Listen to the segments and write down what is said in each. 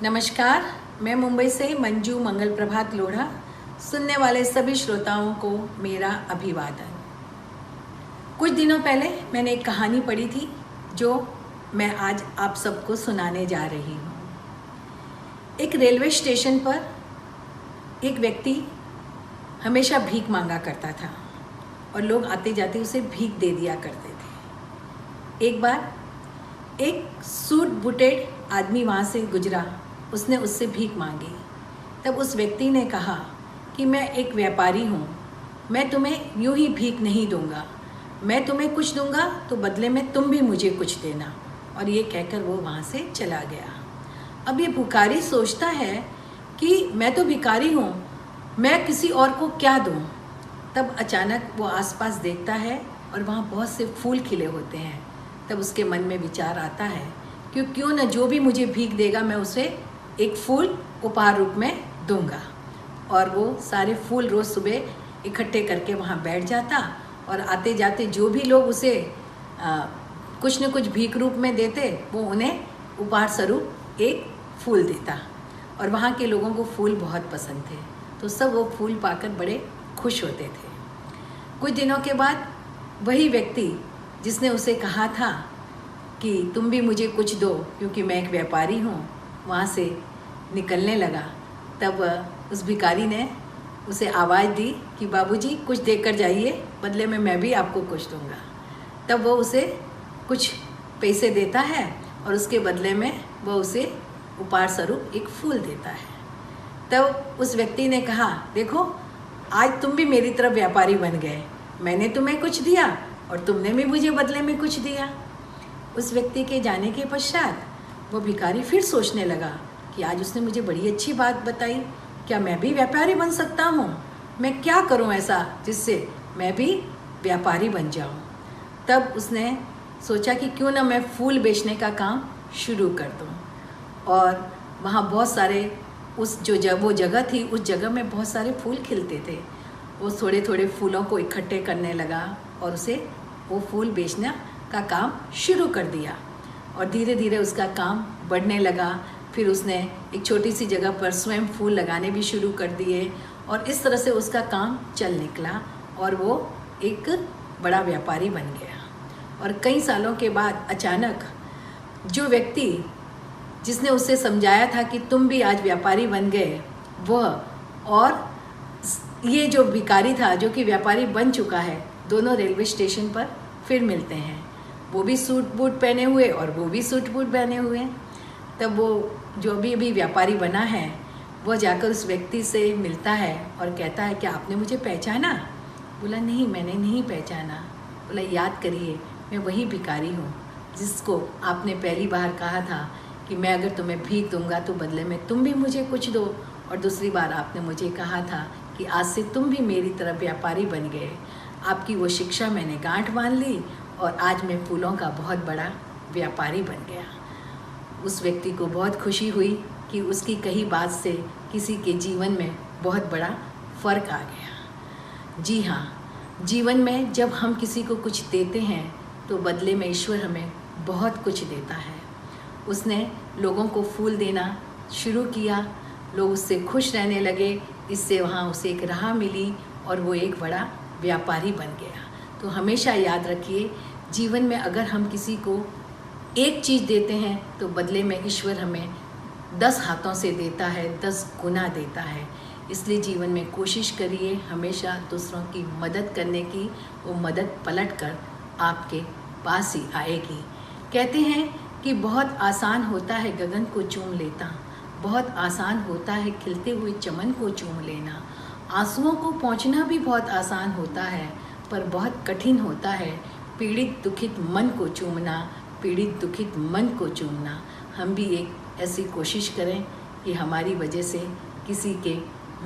नमस्कार, मैं मुंबई से मंजू मंगल प्रभात लोढ़ा। सुनने वाले सभी श्रोताओं को मेरा अभिवादन। कुछ दिनों पहले मैंने एक कहानी पढ़ी थी जो मैं आज आप सबको सुनाने जा रही हूँ। एक रेलवे स्टेशन पर एक व्यक्ति हमेशा भीख मांगा करता था और लोग आते जाते उसे भीख दे दिया करते थे। एक बार एक सूट बूटेड आदमी वहाँ से गुजरा, उसने उससे भीख मांगी। तब उस व्यक्ति ने कहा कि मैं एक व्यापारी हूँ, मैं तुम्हें यूँ ही भीख नहीं दूँगा, मैं तुम्हें कुछ दूँगा तो बदले में तुम भी मुझे कुछ देना। और ये कहकर वो वहाँ से चला गया। अब ये भिखारी सोचता है कि मैं तो भिखारी हूँ, मैं किसी और को क्या दूँ। तब अचानक वो आसपास देखता है और वहाँ बहुत से फूल खिले होते हैं। तब उसके मन में विचार आता है कि क्यों न जो भी मुझे भीख देगा मैं उसे एक फूल उपहार रूप में दूंगा। और वो सारे फूल रोज़ सुबह इकट्ठे करके वहाँ बैठ जाता और आते जाते जो भी लोग उसे कुछ न कुछ भीख रूप में देते वो उन्हें उपहार स्वरूप एक फूल देता। और वहाँ के लोगों को फूल बहुत पसंद थे, तो सब वो फूल पाकर बड़े खुश होते थे। कुछ दिनों के बाद वही व्यक्ति जिसने उसे कहा था कि तुम भी मुझे कुछ दो क्योंकि मैं एक व्यापारी हूँ, वहाँ से निकलने लगा। तब उस भिखारी ने उसे आवाज़ दी कि बाबूजी कुछ देकर जाइए, बदले में मैं भी आपको कुछ दूँगा। तब वो उसे कुछ पैसे देता है और उसके बदले में वो उसे उपहार स्वरूप एक फूल देता है। तब उस व्यक्ति ने कहा, देखो आज तुम भी मेरी तरफ व्यापारी बन गए, मैंने तुम्हें कुछ दिया और तुमने भी मुझे बदले में कुछ दिया। उस व्यक्ति के जाने के पश्चात वो भिखारी फिर सोचने लगा कि आज उसने मुझे बड़ी अच्छी बात बताई, क्या मैं भी व्यापारी बन सकता हूँ? मैं क्या करूँ ऐसा जिससे मैं भी व्यापारी बन जाऊँ? तब उसने सोचा कि क्यों ना मैं फूल बेचने का काम शुरू कर दूँ। और वहाँ बहुत सारे वो जगह थी, उस जगह में बहुत सारे फूल खिलते थे। वो थोड़े थोड़े फूलों को इकट्ठे करने लगा और उसे वो फूल बेचने का काम शुरू कर दिया। और धीरे धीरे उसका काम बढ़ने लगा। फिर उसने एक छोटी सी जगह पर स्वयं फूल लगाने भी शुरू कर दिए और इस तरह से उसका काम चल निकला और वो एक बड़ा व्यापारी बन गया। और कई सालों के बाद अचानक जो व्यक्ति जिसने उसे समझाया था कि तुम भी आज व्यापारी बन गए, वह और ये जो भिखारी था जो कि व्यापारी बन चुका है, दोनों रेलवे स्टेशन पर फिर मिलते हैं। वो भी सूट बूट पहने हुए और वो भी सूट बूट पहने हुए। तब वो जो भी व्यापारी बना है वो जाकर उस व्यक्ति से मिलता है और कहता है, क्या आपने मुझे पहचाना? बोला, नहीं मैंने नहीं पहचाना। बोला, याद करिए, मैं वही भिखारी हूँ जिसको आपने पहली बार कहा था कि मैं अगर तुम्हें भीख दूंगा तो बदले में तुम भी मुझे कुछ दो। और दूसरी बार आपने मुझे कहा था कि आज से तुम भी मेरी तरफ व्यापारी बन गए। आपकी वो शिक्षा मैंने गांठ बांध ली और आज मैं फूलों का बहुत बड़ा व्यापारी बन गया। उस व्यक्ति को बहुत खुशी हुई कि उसकी कही बात से किसी के जीवन में बहुत बड़ा फ़र्क आ गया। जी हाँ, जीवन में जब हम किसी को कुछ देते हैं तो बदले में ईश्वर हमें बहुत कुछ देता है। उसने लोगों को फूल देना शुरू किया, लोग उससे खुश रहने लगे, इससे वहाँ उसे एक राह मिली और वो एक बड़ा व्यापारी बन गया। तो हमेशा याद रखिए, जीवन में अगर हम किसी को एक चीज़ देते हैं तो बदले में ईश्वर हमें 10 हाथों से देता है, 10 गुना देता है। इसलिए जीवन में कोशिश करिए हमेशा दूसरों की मदद करने की, वो मदद पलट कर आपके पास ही आएगी। कहते हैं कि बहुत आसान होता है गगन को चूम लेता, बहुत आसान होता है खिलते हुए चमन को चूम लेना। आंसुओं को पहुँचना भी बहुत आसान होता है, पर बहुत कठिन होता है पीड़ित दुखित मन को चूमना, पीड़ित दुखित मन को चूमना। हम भी एक ऐसी कोशिश करें कि हमारी वजह से किसी के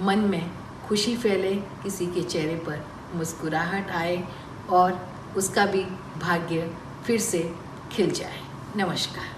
मन में खुशी फैले, किसी के चेहरे पर मुस्कुराहट आए और उसका भी भाग्य फिर से खिल जाए। नमस्कार।